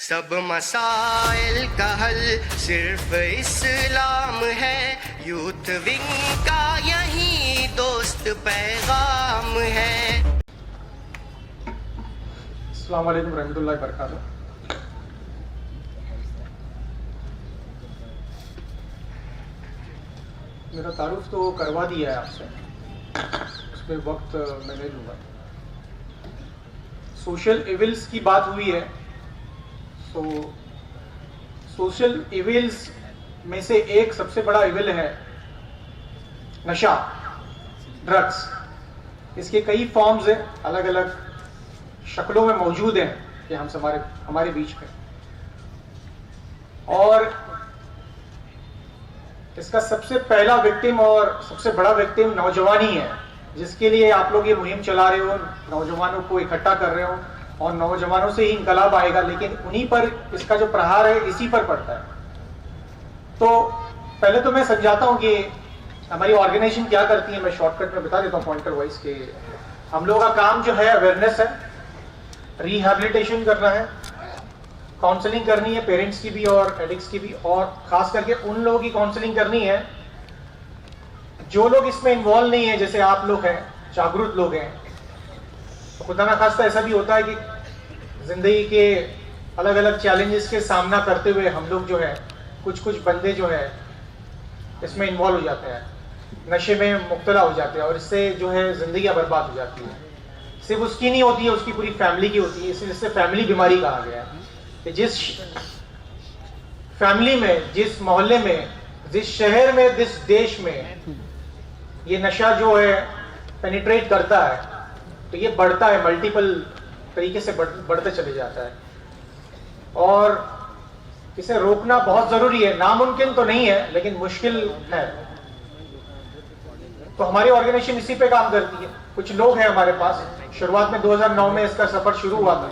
सब मसाइल का हल सिर्फ इस्लाम है, यूथ विंग का यही दोस्त पैगाम है। अस्सलाम वालेकुम रहमतुल्लाहि बरकातहू। मेरा तारुफ तो करवा दिया है आपसे, उस पर वक्त मैं नहीं लूँगा। सोशल इविल्स की बात हुई है, तो सोशल इविल्स में से एक सबसे बड़ा इविल है नशा, ड्रग्स। इसके कई फॉर्म्स हैं, अलग अलग शक्लों में मौजूद हैं कि हम हमारे बीच में, और इसका सबसे पहला विक्टिम और सबसे बड़ा विक्टिम नौजवानी है, जिसके लिए आप लोग ये मुहिम चला रहे हो, नौजवानों को इकट्ठा कर रहे हो, और नौजवानों से ही इनकलाब आएगा, लेकिन उन्हीं पर इसका जो प्रहार है इसी पर पड़ता है। तो पहले तो मैं समझाता हूँ कि हमारी ऑर्गेनाइजेशन क्या करती है। मैं शॉर्टकट में बता देता हूँ पॉइंटर वाइज के हम लोगों का काम जो है अवेयरनेस है, रिहैबिलिटेशन करना है, काउंसलिंग करनी है पेरेंट्स की भी और एडिक्ट्स की भी, और खास करके उन लोगों की काउंसलिंग करनी है जो लोग इसमें इन्वॉल्व नहीं है, जैसे आप लोग हैं, जागरूक लोग हैं। तो खुदा ना खास्ता ऐसा भी होता है कि जिंदगी के अलग अलग चैलेंजेस के सामना करते हुए हम लोग जो है कुछ बंदे जो है इसमें इन्वॉल्व हो जाते हैं, नशे में मुब्तला हो जाते हैं, और इससे जो है जिंदगी बर्बाद हो जाती है। सिर्फ उसकी नहीं होती है, उसकी पूरी फैमिली की होती है। इससे फैमिली बीमारी कहा गया है कि जिस फैमिली में, जिस मोहल्ले में, जिस शहर में, जिस देश में ये नशा जो है पेनिट्रेट करता है, तो ये बढ़ता है, मल्टीपल तरीके से बढ़ते चले जाता है, और इसे रोकना बहुत जरूरी है। नामुमकिन तो नहीं है, लेकिन मुश्किल है। तो हमारी ऑर्गेनाइजेशन इसी पे काम करती है। कुछ लोग हैं हमारे पास, शुरुआत में 2009 में इसका सफर शुरू हुआ था,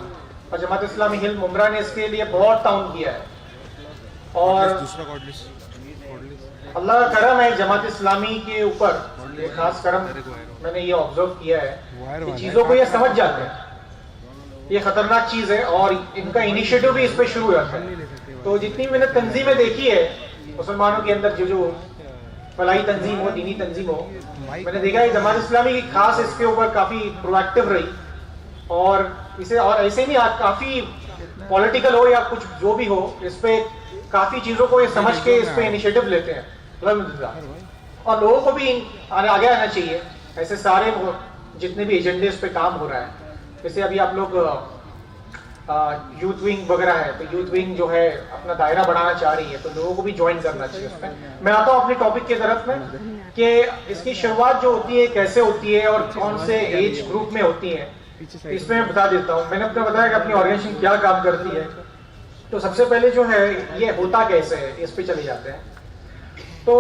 और जमात इस्लामी हिल मुमरा ने इसके लिए बहुत ताउन किया है, और अल्लाह का करम है जमात इस्लामी के ऊपर, ये खास करम मैंने ये ऑब्जर्व किया है कि चीजों को ये समझ जाते हैं, ये खतरनाक चीज है, और इनका इनिशिएटिव भी इस पे शुरू हुआ था। तो जितनी मैंने तंजीमें देखी है मुसलमानों के अंदर, जो फलाही तंजीम हो, दीनी तंजीम हो, मैंने देखा है जमात इस्लामी की खास इसके ऊपर काफी प्रोएक्टिव रही, और इसे और ऐसे नहीं, आज काफी पॉलिटिकल हो या कुछ जो भी हो, इस पे काफी चीजों को ये समझ के इस पे इनिशिएटिव लेते हैं, और लोगों को भी आगे आना चाहिए। ऐसे सारे जितने भी एजेंडे इस पे काम हो रहा है, जैसे अभी आप लोग यूथ विंग वगैरह है, तो यूथ विंग जो है अपना दायरा बढ़ाना चाह रही है, तो लोगों को भी ज्वाइन करना चाहिए उसमें। मैं आता हूँ अपने टॉपिक की तरफ में कि इसकी शुरुआत जो होती है कैसे होती है और कौन से एज ग्रुप में होती है, इसमें मैं बता देता हूँ। मैंने अपने बताया कि अपनी ऑर्गेनाइजेशन क्या काम करती है। तो सबसे पहले जो है ये होता कैसे है, इस पे चले जाते हैं। तो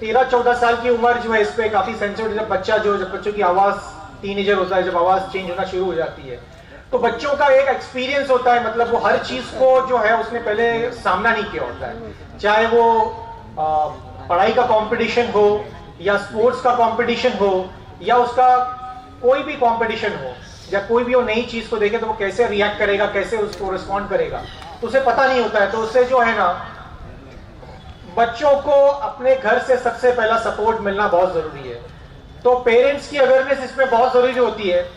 13-14 साल की उम्र जो है इस पे काफी सेंसिटिव, जब बच्चों की आवाज, टीनेजर होता है, जब आवाज चेंज होना शुरू हो जाती है, तो बच्चों का एक एक्सपीरियंस होता है, मतलब वो हर चीज को जो है उसने पहले सामना नहीं किया होता है, चाहे वो पढ़ाई का कंपटीशन हो, या स्पोर्ट्स का कंपटीशन हो, या उसका कोई भी कंपटीशन हो, या कोई भी वो नई चीज को देखे तो वो कैसे रिएक्ट करेगा, कैसे उसको रिस्पॉन्ड करेगा, तो उसे पता नहीं होता है। तो उससे जो है ना, बच्चों को अपने घर से सबसे पहला सपोर्ट मिलना बहुत जरूरी है। तो पेरेंट्स की अवेयरनेस इसमें बहुत जरूरी होती है,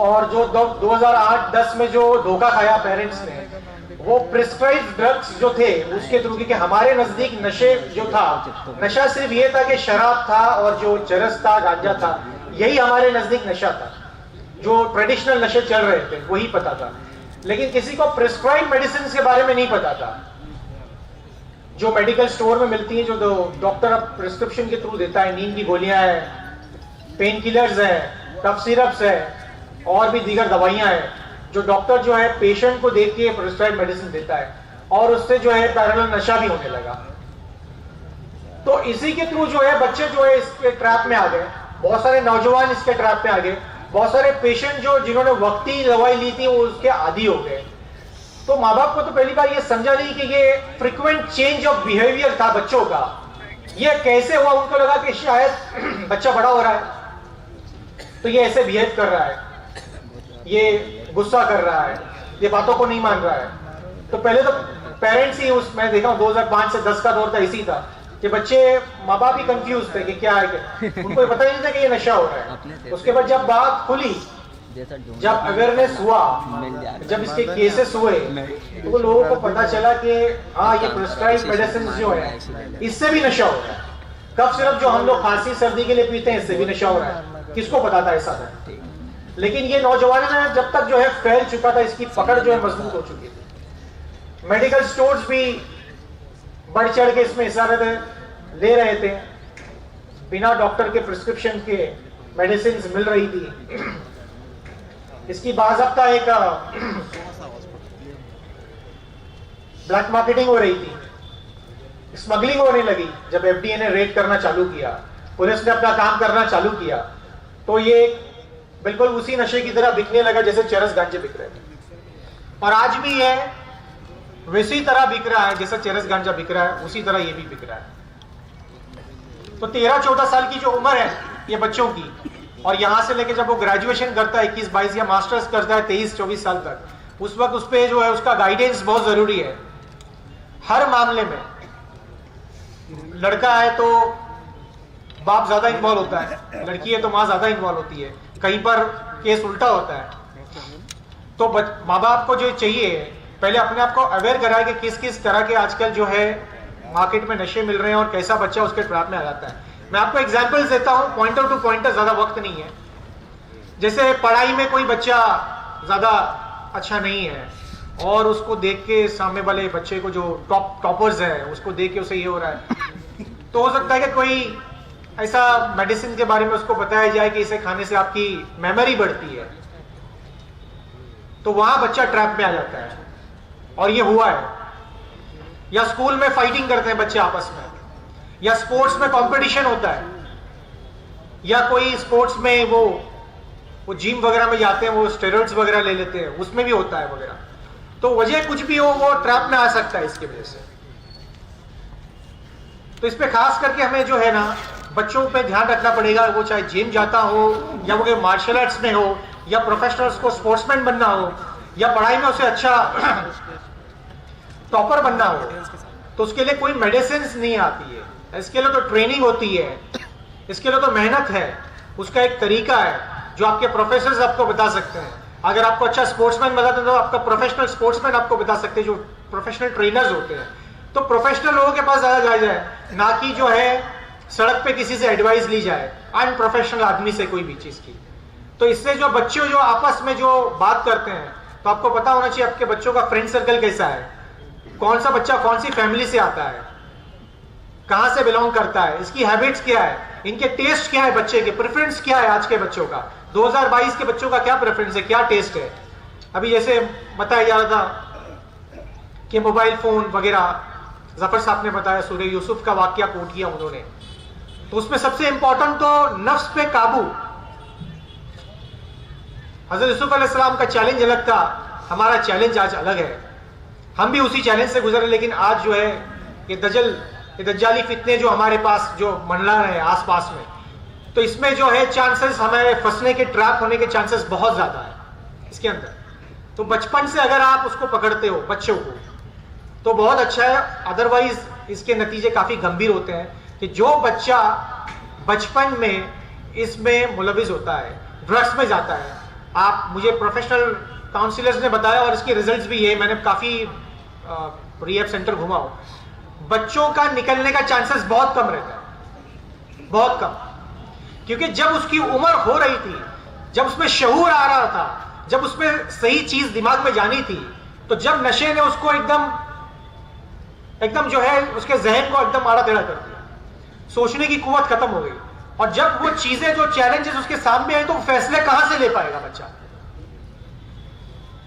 और जो 2008-10 में जो धोखा खाया पेरेंट्स ने, वो प्रिस्क्राइब ड्रग्स जो थे उसके थ्रू, क्योंकि हमारे नजदीक नशे जो था, नशा सिर्फ ये था कि शराब था और जो चरस था, गांजा था, यही हमारे नजदीक नशा था। जो ट्रेडिशनल नशे चल रहे थे वही पता था, लेकिन किसी को प्रिस्क्राइब मेडिसिन के बारे में नहीं पता था, जो मेडिकल स्टोर में मिलती है, जो डॉक्टर अब प्रिस्क्रिप्शन के थ्रू देता है। नींद की गोलियां है, पेन किलर्स है, कफ सिरप्स है, और भी दीगर दवाइयां हैं, जो डॉक्टर जो है पेशेंट को देख के प्रिस्क्राइब मेडिसिन देता है, और उससे जो है पैरेलल नशा भी होने लगा। तो इसी के थ्रू जो है बच्चे जो है इसके ट्रैप में आ गए, बहुत सारे नौजवान इसके ट्रैप में आ गए, बहुत सारे पेशेंट जो जिन्होंने वक्ती दवाई ली थी वो उसके आदी हो गए। तो माँ बाप को तो पहली बार ये समझा नहीं कि ये फ्रीक्वेंट चेंज ऑफ बिहेवियर था बच्चों का, ये कैसे हुआ। उनको लगा कि शायद बच्चा बड़ा हो रहा है तो ये ऐसे बिहेव कर रहा है, ये गुस्सा कर रहा है, ये बातों को नहीं मान रहा है, तो पहले तो पेरेंट्स ही मैं देखा हूँ 2005 से 10 का दौर था, इसी था कि बच्चे माँ बाप ही कंफ्यूज थे कि क्या है, उनको पता ही नहीं था कि ये नशा हो रहा है। उसके बाद जब बात खुली, जब अवेयरनेस हुआ, जब इसके केसेस हुए, तो लोगों को पता चला कि हाँ ये प्रिस्क्राइब मेडिसिन जो है इससे भी नशा हो रहा है। कफ सिरप जो हम लोग खांसी सर्दी के लिए पीते हैं इससे भी नशा हो रहा है, किसको पता था ऐसा था। लेकिन ये नौजवानों में जब तक जो है फैल चुका था, इसकी पकड़ जो है मजबूत हो चुकी थी। मेडिकल स्टोर्स भी बढ़ चढ़ के इसमें हिस्सा ले रहे थे, बिना डॉक्टर के प्रिस्क्रिप्शन के मेडिसिन मिल रही थी। इसकी बाज़ाब्ता एक ब्लैक मार्केटिंग हो रही थी, स्मगलिंग होने लगी। जब एफडीए ने रेड करना चालू किया, पुलिस ने अपना काम करना चालू किया, तो ये बिल्कुल उसी नशे की तरह बिकने लगा जैसे चरस गांजे बिक रहे थे। और आज भी ये वैसी तरह बिक रहा है जैसे चरस गांजा बिक रहा है, उसी तरह ये भी बिक रहा है। तो 13-14 साल की जो उम्र है ये बच्चों की, और यहां से लेके जब वो ग्रेजुएशन करता है 21-22 या मास्टर्स करता है 23-24 साल तक, उस वक्त उस पे जो है उसका गाइडेंस बहुत जरूरी है हर मामले में। लड़का है तो बाप ज्यादा इन्वॉल्व होता है, लड़की है तो माँ ज्यादा इन्वॉल्व होती है, कहीं पर केस उल्टा होता है। तो माँ बाप को जो चाहिए पहले अपने आप को अवेयर कराए कि किस किस तरह के आजकल जो है मार्केट में नशे मिल रहे हैं और कैसा बच्चा उसके ट्रैप में आ जाता है। मैं आपको एग्जांपल्स देता हूं, पॉइंटर टू पॉइंटर, ज्यादा वक्त नहीं है। जैसे पढ़ाई में कोई बच्चा ज्यादा अच्छा नहीं है और उसको देख के सामने वाले बच्चे को जो टॉपर्स है उसको देख के उसे ये हो रहा है, तो हो सकता है कि कोई ऐसा मेडिसिन के बारे में उसको बताया जाए कि इसे खाने से आपकी मेमोरी बढ़ती है, तो वहां बच्चा ट्रैप में आ जाता है। और ये हुआ है। या स्कूल में फाइटिंग करते हैं बच्चे आपस में, या स्पोर्ट्स में कंपटीशन होता है, या कोई स्पोर्ट्स में वो जिम वगैरह में जाते हैं, वो स्टेरॉइड्स वगैरह ले लेते हैं, उसमें भी होता है वगैरह। तो वजह कुछ भी हो, वो ट्रैप में आ सकता है इसकी वजह से। तो इस पे खास करके हमें जो है ना बच्चों पे ध्यान रखना पड़ेगा, वो चाहे जिम जाता हो या वो मार्शल आर्ट्स में हो, या प्रोफेशनल्स को स्पोर्ट्समैन बनना हो, या पढ़ाई में उसे अच्छा टॉपर बनना हो, तो उसके लिए कोई मेडिसिन नहीं आती है। इसके लिए तो ट्रेनिंग होती है, इसके लिए तो मेहनत है, उसका एक तरीका है जो आपके प्रोफेसर्स आपको बता सकते हैं। अगर आपको अच्छा स्पोर्ट्समैन बताते हैं तो आपका प्रोफेशनल स्पोर्ट्समैन आपको बता सकते हैं, जो प्रोफेशनल ट्रेनर्स होते हैं। तो प्रोफेशनल लोगों के पास ज्यादा जाया जाए, ना कि जो है सड़क पे किसी से एडवाइस ली जाए अनप्रोफेशनल आदमी से कोई भी चीज की। तो इससे जो बच्चे जो आपस में जो बात करते हैं, तो आपको पता होना चाहिए आपके बच्चों का फ्रेंड सर्कल कैसा है, कौन सा बच्चा कौन सी फैमिली से आता है, कहां से बिलोंग करता है, इसकी हैबिट्स क्या है, इनके टेस्ट क्या है, बच्चे के प्रेफरेंस क्या है। आज के बच्चों का 2022 के बच्चों का क्या प्रेफरेंस है, क्या टेस्ट है। अभी जैसे बताया जा रहा था कि मोबाइल फोन वगैरह, जफर साहब ने बताया, सूर्य यूसुफ का वाकया कोट किया उन्होंने, तो उसमें सबसे इंपॉर्टेंट तो नफ्स पे काबू। हजरत यूसुफ अलैहिस्सलाम का चैलेंज अलग था, हमारा चैलेंज आज अलग है। हम भी उसी चैलेंज से गुजरे, लेकिन आज जो है ये दज्जाली फितने जो हमारे पास जो मंडरा रहे हैं आसपास में, तो इसमें जो है चांसेस हमारे फंसने के, ट्रैप होने के चांसेस बहुत ज्यादा है इसके अंदर। तो बचपन से अगर आप उसको पकड़ते हो बच्चों को तो बहुत अच्छा है, अदरवाइज इसके नतीजे काफी गंभीर होते हैं कि जो बच्चा बचपन में इसमें मुलविस होता है, ड्रग्स में जाता है। आप मुझे प्रोफेशनल काउंसलर्स ने बताया और इसके रिजल्ट्स भी ये, मैंने काफी रिहैब सेंटर घुमा हूं, बच्चों का निकलने का चांसेस बहुत कम रहता है, बहुत कम। क्योंकि जब उसकी उम्र हो रही थी, जब उसमें शऊर आ रहा था, जब उसमें सही चीज दिमाग में जानी थी, तो जब नशे ने उसको एकदम जो है उसके जहन को एकदम आड़ा टेढ़ा कर दिया, सोचने की कुव्वत खत्म हो गई। और जब वो चीजें जो चैलेंजेस उसके सामने आई, तो फैसले कहां से ले पाएगा बच्चा,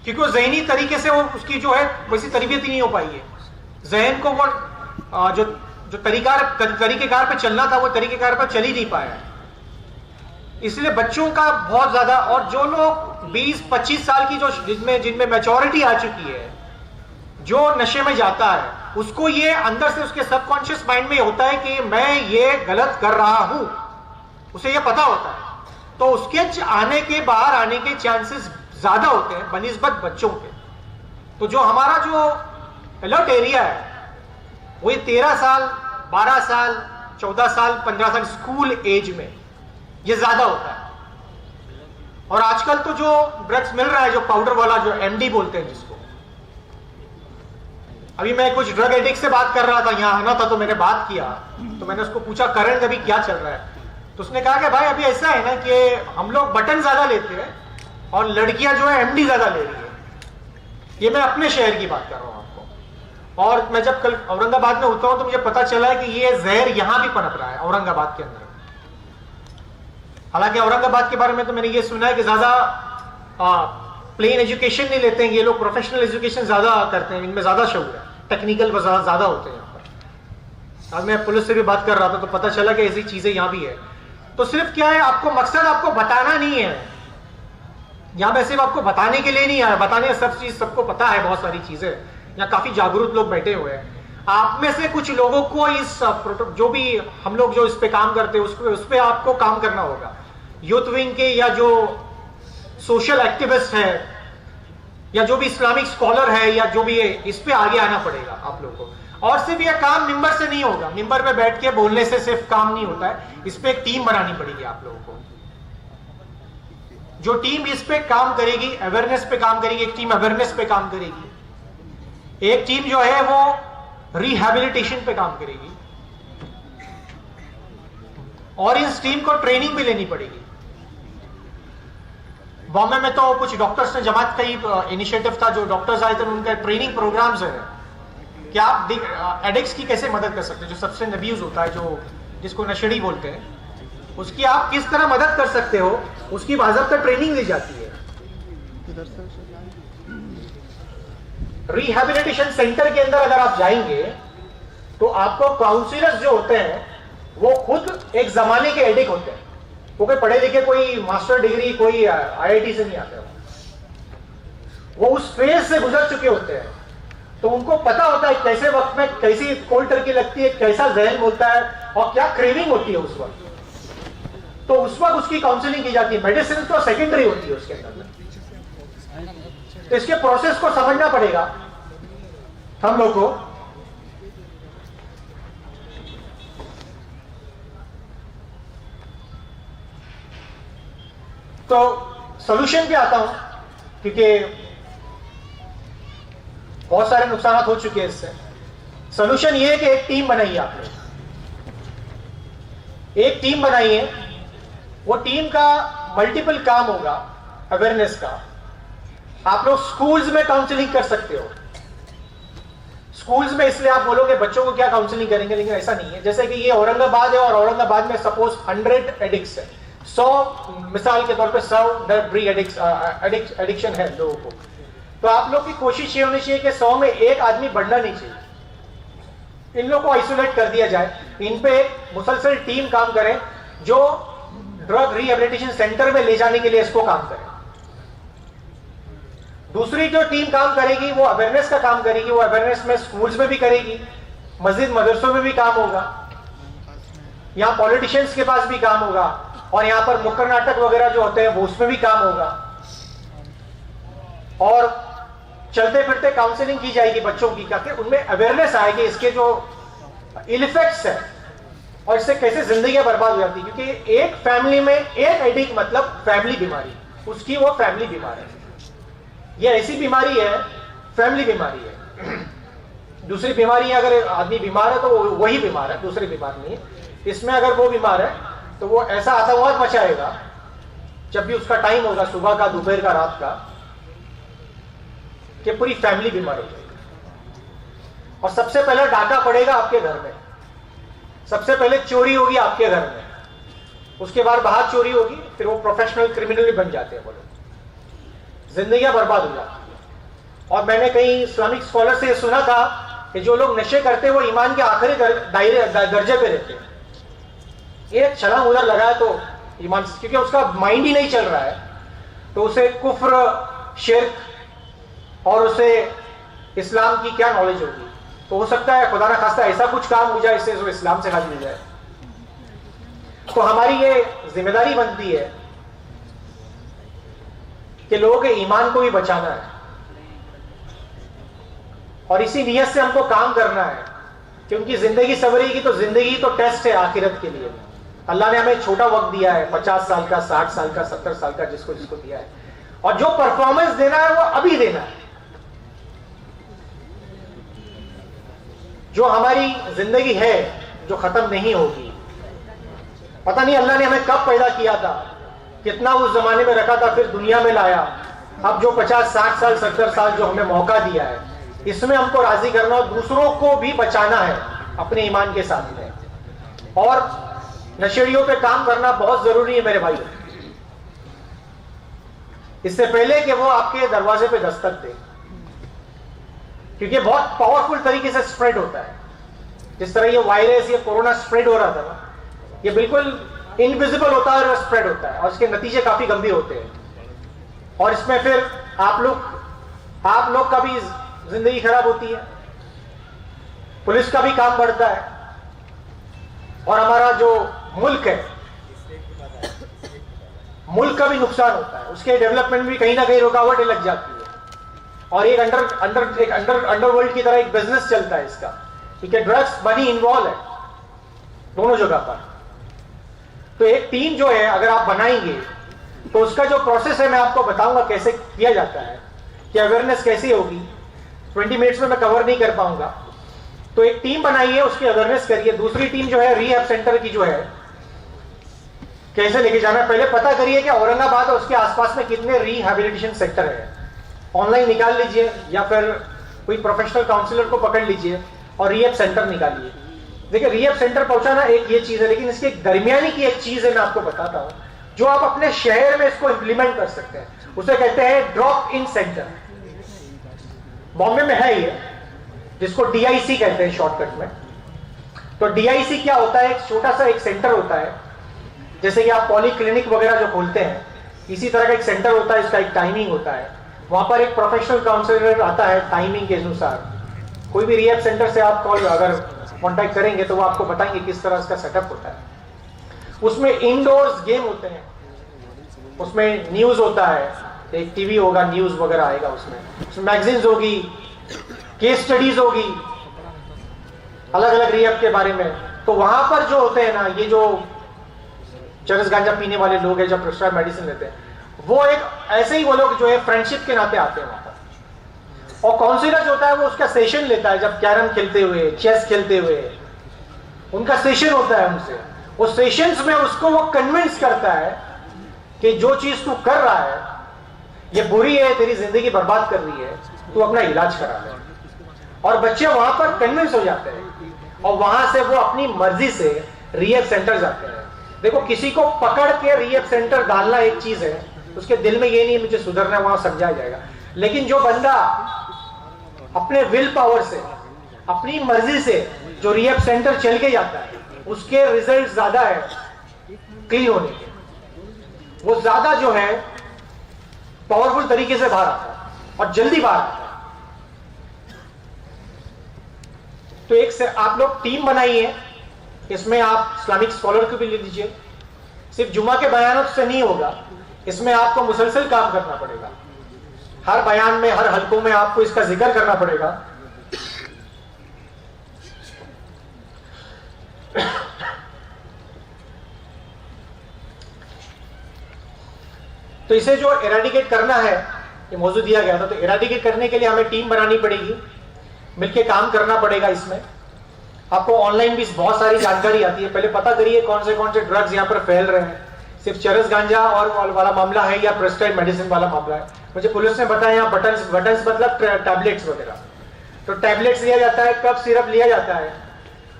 क्योंकि वो जहनी तरीके से वो उसकी जो है वैसी तरबियत ही नहीं हो पाई है। जहन को वो जो तरीकेकार पे चलना था वो तरीकेकार पे चल ही नहीं पाया। इसलिए बच्चों का बहुत ज्यादा, और जो लोग 20-25 साल की जो जिनमें मैच्योरिटी आ चुकी है, जो नशे में जाता है, उसको ये अंदर से उसके सबकॉन्शियस माइंड में होता है कि मैं ये गलत कर रहा हूं, उसे ये पता होता है। तो उसके आने के, बाहर आने के चांसेस ज्यादा होते हैं बनिस्बत बच्चों के। तो जो हमारा जो अलर्ट एरिया है, वो ये 13 साल 12 साल 14 साल 15 साल स्कूल एज में ये ज्यादा होता है। और आजकल तो जो ड्रग्स मिल रहा है, जो पाउडर वाला, जो एमडी बोलते हैं जिसको, अभी मैं कुछ ड्रग एडिक्ट से बात कर रहा था, यहाँ आना था तो मैंने बात किया, तो मैंने उसको पूछा करंट अभी क्या चल रहा है, तो उसने कहा कि भाई अभी ऐसा है ना कि हम लोग बटन ज्यादा लेते हैं और लड़कियां जो है एमडी ज्यादा ले रही है। ये मैं अपने शहर की बात कर रहा हूँ आपको। और मैं जब कल औरंगाबाद में होता हूँ तो मुझे पता चला है कि ये जहर यहां भी पनप रहा है औरंगाबाद के अंदर। हालांकि औरंगाबाद के बारे में तो मैंने ये सुना है कि ज्यादा प्लेन एजुकेशन नहीं लेते हैं ये लोग, प्रोफेशनल एजुकेशन ज्यादा करते हैं, इनमें ज्यादा शौक है, टेक्निकल ज्यादा होते हैं यहाँ पर। आज मैं पुलिस से भी बात कर रहा था तो पता चला कि ऐसी चीजें यहाँ भी है। तो सिर्फ क्या है, आपको मकसद आपको बताना नहीं है, यहाँ पे सिर्फ आपको बताने के लिए नहीं आया, बताने सब चीज सबको पता है, बहुत सारी चीजें यहाँ काफी जागरूक लोग बैठे हुए हैं। आप में से कुछ लोगों को इस जो भी हम लोग जो इस पे काम करते हैं उस पे आपको काम करना होगा। यूथ विंग के या जो सोशल एक्टिविस्ट है या जो भी इस्लामिक स्कॉलर है या जो भी है, इस पे आगे आना पड़ेगा आप लोगों को। और सिर्फ यह काम मिंबर से नहीं होगा, मिंबर पे बैठ के बोलने से सिर्फ काम नहीं होता है, इस पे एक टीम बनानी पड़ेगी आप लोगों को। जो टीम इस पे काम करेगी, अवेयरनेस पे काम करेगी, एक टीम अवेयरनेस पे काम करेगी, एक टीम जो है वो रिहैबिलिटेशन पे काम करेगी, और इस टीम को ट्रेनिंग भी लेनी पड़ेगी। बॉम्बे में तो कुछ डॉक्टर्स ने जमात का ही इनिशिएटिव था, जो डॉक्टर्स आए थे उनका ट्रेनिंग प्रोग्राम्स है कि आप एडिक्ट्स की कैसे मदद कर सकते हैं, जो सब्सटेंस अब्यूज होता है, जो जिसको नशेड़ी बोलते हैं, उसकी आप किस तरह मदद कर सकते हो, उसकी बाज़ाब्ता ट्रेनिंग दी जाती है। रिहैबिलिटेशन सेंटर के अंदर अगर आप जाएंगे तो आपको काउंसलर्स जो होते हैं वो खुद एक जमाने के एडिक्ट होते हैं, वो कोई पढ़े लिखे, कोई मास्टर डिग्री, कोई आईआईटी से नहीं आते, वो उस फेज से गुजर चुके होते हैं। तो उनको पता होता है कैसे वक्त में कैसी कोल्ड टर्की लगती है, कैसा जहन बोलता है और क्या क्रेविंग होती है उस वक्त। तो उस वक्त उसकी काउंसलिंग की जाती है। मेडिसिन तो सेकेंडरी होती है उसके अंदर, तो इसके प्रोसेस को समझना पड़ेगा हम लोग को। तो सॉल्यूशन पे आता हूं, क्योंकि बहुत सारे नुकसान हो चुके हैं इससे। सॉल्यूशन ये है कि एक टीम बनाइए आप लोग, एक टीम बनाइए, वो टीम का मल्टीपल काम होगा अवेयरनेस का। आप लोग स्कूल्स में काउंसलिंग कर सकते हो। स्कूल्स में इसलिए आप बोलोगे बच्चों को क्या काउंसलिंग करेंगे, लेकिन ऐसा नहीं है। जैसे कि ये औरंगाबाद है और औरंगाबाद में सपोज 100 एडिक्ट्स है, 100 मिसाल के तौर पे 100 ड्रग एडिक्शन है लोगों को, तो आप लोग की कोशिश ये होनी चाहिए कि 100 में एक आदमी बढ़ना नहीं चाहिए। इन लोगों को आइसोलेट कर दिया जाए, इन पे एक मुसलसल टीम काम करे जो ड्रग रिहेबिलिटेशन सेंटर में ले जाने के लिए इसको काम करे। दूसरी जो टीम काम करेगी वो अवेयरनेस का काम करेगी, वो अवेयरनेस में स्कूल्स में भी करेगी, मस्जिद मदरसों में भी काम होगा, यहाँ पॉलिटिशियंस के पास भी काम होगा, और यहाँ पर नुक्कड़ नाटक वगैरह जो होते हैं वो उसमें भी काम होगा। और चलते फिरते काउंसलिंग की जाएगी बच्चों की, ताकि उनमें अवेयरनेस आएगी इसके जो इल इफेक्ट्स है और इससे कैसे जिंदगी बर्बाद हो जाती है। क्योंकि एक फैमिली में एक एडिक्ट मतलब फैमिली बीमारी, उसकी वो फैमिली बीमार है। ये ऐसी बीमारी है, फैमिली बीमारी है। दूसरी बीमारी अगर आदमी बीमार है तो वही बीमार है, दूसरी बीमार नहीं है। इसमें अगर वो बीमार है तो वो ऐसा आतंकवाद मचाएगा जब भी उसका टाइम होगा, सुबह का, दोपहर का, रात का, कि पूरी फैमिली बीमार हो जाएगी। और सबसे पहले डाका पड़ेगा आपके घर में, सबसे पहले चोरी होगी आपके घर में, उसके बाद बाहर चोरी होगी, फिर वो प्रोफेशनल क्रिमिनल भी बन जाते हैं, वो लोग, जिंदगियां बर्बाद हो जाती है। और मैंने कई इस्लामिक स्कॉलर से सुना था कि जो लोग नशे करते हैं वो ईमान के आखिरी दर्जे पे रहते हैं। एक छलांग उधर लगाया तो ईमान, क्योंकि उसका माइंड ही नहीं चल रहा है, तो उसे कुफ्र, शिर्क और उसे इस्लाम की क्या नॉलेज होगी। तो हो सकता है खुदा ना खास्ता ऐसा कुछ काम हो जाए इससे जो इस्लाम से खाली हो जाए। तो हमारी ये जिम्मेदारी बनती है कि लोगों के ईमान को भी बचाना है। और इसी नियत से हमको काम करना है कि उनकी जिंदगी संवरेगी, तो जिंदगी तो टेस्ट है आखिरत के लिए। अल्लाह ने हमें छोटा वक्त दिया है, 50 साल का, 60 साल का, 70 साल का, जिसको जिसको दिया है, और जो परफॉर्मेंस देना है वो अभी देना है। जो हमारी जिंदगी है जो खत्म नहीं होगी, पता नहीं अल्लाह ने हमें कब पैदा किया था, कितना उस जमाने में रखा था, फिर दुनिया में लाया। अब जो 50, 60 साल, 70 साल जो हमें मौका दिया है, इसमें हमको राजी करना और दूसरों को भी बचाना है अपने ईमान के साथ में। और नशेड़ियों पे काम करना बहुत जरूरी है मेरे भाई, इससे पहले कि वो आपके दरवाजे पे दस्तक दे, क्योंकि बहुत पावरफुल तरीके से स्प्रेड होता है। जिस तरह ये वायरस, ये कोरोना स्प्रेड हो रहा था ना, ये बिल्कुल इनविजिबल होता है और स्प्रेड होता है, और इसके नतीजे काफी गंभीर होते हैं। और इसमें फिर आप लोग का भी जिंदगी खराब होती है, पुलिस का भी काम बढ़ता है, और हमारा जो मुल्क है, मुल्क का भी नुकसान होता है, उसके डेवलपमेंट में भी कहीं ना कहीं रुकावटें लग जाती है। और एक अंडरवर्ल्ड की तरह एक बिजनेस चलता है इसका, क्योंकि ड्रग्स मनी इन्वॉल्व है दोनों जगह पर। तो एक टीम जो है अगर आप बनाएंगे, तो उसका जो प्रोसेस है मैं आपको बताऊंगा कैसे किया जाता है, कि अवेयरनेस कैसी होगी। 20 मिनट्स में मैं कवर नहीं कर पाऊंगा। तो एक टीम बनाइए, उसकी अवेयरनेस करिए। दूसरी टीम जो है रिहैब सेंटर की जो है, कैसे लेके जाना है, पहले पता करिए कि औरंगाबाद और उसके आसपास में कितने रिहैबिलिटेशन सेंटर है। ऑनलाइन निकाल लीजिए या फिर कोई प्रोफेशनल काउंसलर को पकड़ लीजिए और रिहैब सेंटर निकालिए। देखिए, रिहैब सेंटर पहुंचाना एक ये चीज है, लेकिन इसके दरमियानी की एक चीज है, मैं आपको बताता हूं, जो आप अपने शहर में इसको इंप्लीमेंट कर सकते हैं। उसे कहते हैं ड्रॉप इन सेंटर। बॉम्बे में है ये, जिसको DIC कहते हैं शॉर्टकट में। तो DIC क्या होता है, एक छोटा सा एक सेंटर होता है, जैसे कि आप पॉली क्लिनिक वगैरह जो खोलते हैं, इसी तरह का एक सेंटर होता है। इसका एक टाइमिंग होता है, वहां पर एक प्रोफेशनल काउंसलर आता है टाइमिंग के अनुसार। कोई भी रिहैब सेंटर से आप कॉल अगर कॉन्टैक्ट करेंगे तो वो आपको बताएंगे किस तरह इसका सेटअप होता है। उसमें इंडोर्स गेम होते हैं, उसमें न्यूज होता है, एक टीवी होगा, न्यूज वगैरह आएगा, उसमें मैगजीन्स होगी, केस स्टडीज होगी अलग अलग रिहैब के बारे में। तो वहां पर जो होते हैं ना, ये जो चरस गांजा पीने वाले लोग हैं, जो प्रिस्क्राइब मेडिसिन लेते हैं, वो एक ऐसे ही वो लोग जो है फ्रेंडशिप के नाते आते हैं वहां पर। और काउंसलर जो होता है वो उसका सेशन लेता है, जब कैरम खेलते हुए, चेस खेलते हुए उनका सेशन होता है उनसे। वो सेशंस में उसको वो कन्विंस करता है कि जो चीज तू कर रहा है ये बुरी है, तेरी जिंदगी बर्बाद कर रही है, तू अपना इलाज करा ले। और बच्चे वहां पर कन्विंस हो जाते हैं और वहां से वो अपनी मर्जी से रिहैब सेंटर जाते हैं। देखो, किसी को पकड़ के रिहैब सेंटर डालना एक चीज है, उसके दिल में ये नहीं मुझे सुधरना, वहां समझाया जाएगा। लेकिन जो बंदा अपने विल पावर से, अपनी मर्जी से जो रिहैब सेंटर चल के जाता है, उसके रिजल्ट ज्यादा है क्लीन होने के, वो ज्यादा जो है पावरफुल तरीके से बाहर आता है और जल्दी बाहर आता है। तो एक से आप लोग टीम बनाइए, इसमें आप इस्लामिक स्कॉलर को भी ले लीजिए। सिर्फ जुमा के बयानों से नहीं होगा, इसमें आपको मुसलसल काम करना पड़ेगा। हर बयान में, हर हलकों में आपको इसका जिक्र करना पड़ेगा। तो इसे जो इरेडिकेट करना है, ये मौजूद दिया गया था, तो इरेडिकेट करने के लिए हमें टीम बनानी पड़ेगी, मिलके काम करना पड़ेगा। इसमें आपको ऑनलाइन भी बहुत सारी जानकारी आती है, पहले पता करिए कौन से ड्रग्स यहाँ पर फैल रहे हैं। सिर्फ चरस गांजा और वाला मामला है या प्रेस्क्राइब मेडिसिन वाला मामला है। मुझे पुलिस ने बताया यहाँ बटन्स मतलब टैबलेट्स वगैरह, तो टैबलेट्स लिया जाता है, कफ सिरप लिया जाता है।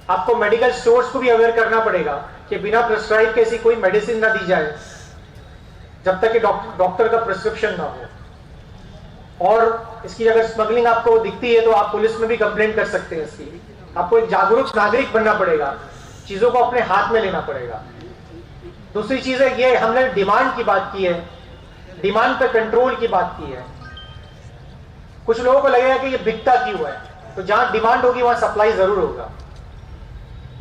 आपको मेडिकल स्टोर्स को भी अवेयर करना पड़ेगा कि बिना प्रेस्क्राइब के ऐसी कोई मेडिसिन ना दी जाए जब तक कि डॉक्टर का प्रिस्क्रिप्शन ना हो। और इसकी अगर स्मगलिंग आपको दिखती है तो आप पुलिस में भी कंप्लेंट कर सकते हैं इसकी। आपको एक जागरूक नागरिक बनना पड़ेगा, चीजों को अपने हाथ में लेना पड़ेगा। दूसरी चीज है ये, हमने डिमांड की बात की है, डिमांड पे कंट्रोल की बात की है। कुछ लोगों को लगेगा कि ये बिकता क्यों है, तो जहां डिमांड होगी वहां सप्लाई जरूर होगा,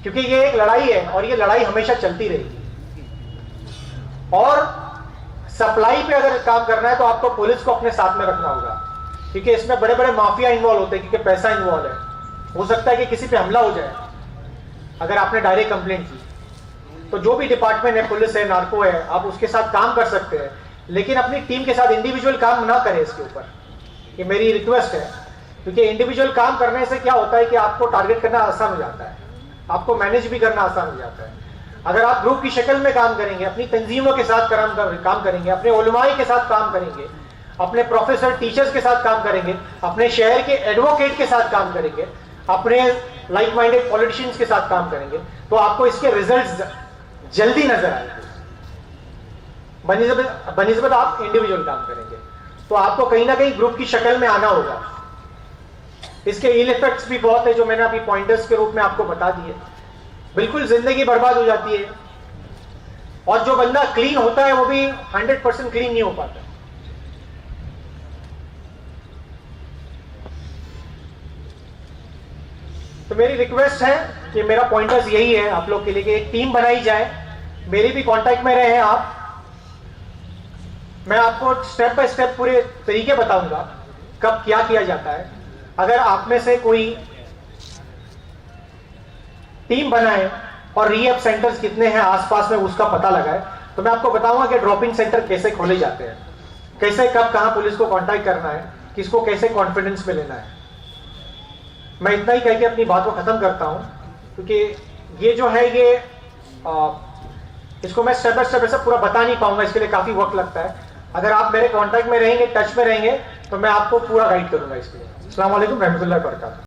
क्योंकि ये एक लड़ाई है और ये लड़ाई हमेशा चलती रहेगी। और सप्लाई पे अगर काम करना है तो आपको पुलिस को अपने साथ में रखना होगा। क्योंकि इसमें बड़े बड़े माफिया इन्वॉल्व होते हैं, क्योंकि पैसा इन्वॉल्व है। हो सकता है कि किसी पे हमला हो जाए अगर आपने डायरेक्ट कंप्लेंट की। तो जो भी डिपार्टमेंट है, पुलिस है, नार्को है, आप उसके साथ काम कर सकते हैं, लेकिन अपनी टीम के साथ इंडिविजुअल काम ना करें इसके ऊपर, ये मेरी रिक्वेस्ट है। क्योंकि इंडिविजुअल काम करने से क्या होता है कि आपको टारगेट करना आसान हो जाता है, आपको मैनेज भी करना आसान हो जाता है। अगर आप ग्रुप की शक्ल में काम करेंगे, अपनी तंजीमों के साथ काम करेंगे, अपने उलमाए के साथ काम करेंगे, अपने प्रोफेसर टीचर्स के साथ काम करेंगे, अपने शहर के एडवोकेट के साथ काम करेंगे, अपने लाइक माइंडेड पॉलिटिशियंस के साथ काम करेंगे, तो आपको इसके रिजल्ट्स जल्दी नजर आएंगे बनिस्बत आप इंडिविजुअल काम करेंगे। तो आपको कहीं ना कहीं ग्रुप की शक्ल में आना होगा। इसके इल इफेक्ट्स भी बहुत है जो मैंने अभी पॉइंटर्स के रूप में आपको बता दिए। बिल्कुल जिंदगी बर्बाद हो जाती है, और जो बंदा क्लीन होता है वो भी 100% क्लीन नहीं हो पाता। तो मेरी रिक्वेस्ट है कि मेरा पॉइंटर्स यही है आप लोग के लिए कि एक टीम बनाई जाए, मेरी भी कांटेक्ट में रहे आप, मैं आपको स्टेप बाय स्टेप पूरे तरीके बताऊंगा कब क्या किया जाता है। अगर आप में से कोई टीम बनाए और रीहैब सेंटर्स कितने हैं आसपास में उसका पता लगाए, तो मैं आपको बताऊंगा कि ड्रॉप इन सेंटर कैसे खोले जाते हैं, कैसे कब कहां पुलिस को कांटेक्ट करना है, किसको कैसे कॉन्फिडेंस में लेना है। मैं इतना ही कह के अपनी बात को खत्म करता हूं, क्योंकि ये जो है ये इसको मैं स्टेप बाय स्टेप ऐसा पूरा बता नहीं पाऊंगा, इसके लिए काफी वक्त लगता है। अगर आप मेरे कांटेक्ट में रहेंगे, टच में रहेंगे, तो मैं आपको पूरा गाइड करूंगा इसके लिए। अस्सलाम वालेकुम रहमतुल्लाहि व बरकातहू।